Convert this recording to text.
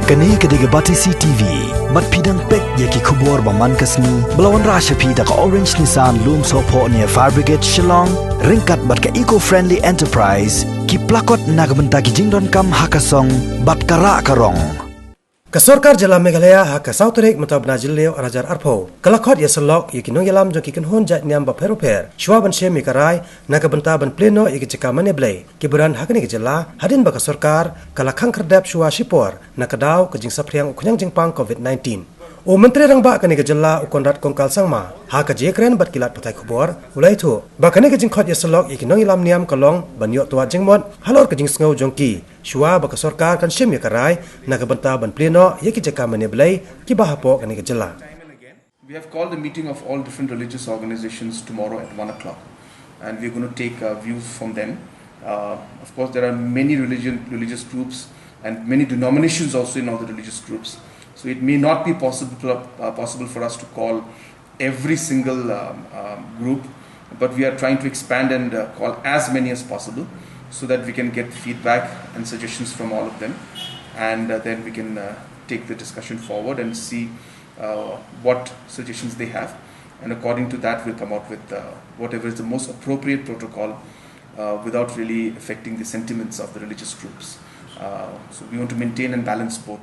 Kani kediga bati CTV, mat pidang pek yaki kubur baman kasni, belawan rasha pida ka Orange Nissan Loom Sopo near Fire Brigade Shillong, ringkat bat ka eco-friendly enterprise, ki plakot nagbenta ki jingdon kam hakasong, bat kara karong. Kasorkar Jala Meghalaya ha kasauterik matab najil leo arajar arpo. Kalakot ya selok yaki nong yalam jong ki kenhon jat niam ba peroper. Shwa ban she mikarai nakabenta ban pleno yaki ceka maneblay. Kiburan hakani ke jala hadin ba kasorkar kalakang kerdap shwa shipor nakadaw kajing sapriang ukunyang jingpang COVID-19. O menteri rang ba kani ke jala ukonrat kongkal sangma ha ka jekren bat kilat patai kubor ulai tu. Ba kani ke jingkot ya selok yaki nong yalam niam kalong ban yok tuat jingmot halor kajing sngau jongki. Shwa ba kasorkar kan shem mikarai nakabenta ban pleno yaki ceka maneblay ki bahapo kani ke jala. We have called a meeting of all different religious organizations tomorrow at 1 o'clock, and we're going to take views from them. Of course, there are many religious groups and many denominations also in all the religious groups. So it may not be possible for us to call every single group, but we are trying to expand and call as many as possible so that we can get feedback and suggestions from all of them, and then we can take the discussion forward and see what suggestions they have, and according to that we'll come out with whatever is the most appropriate protocol without really affecting the sentiments of the religious groups. So we want to maintain and balance both.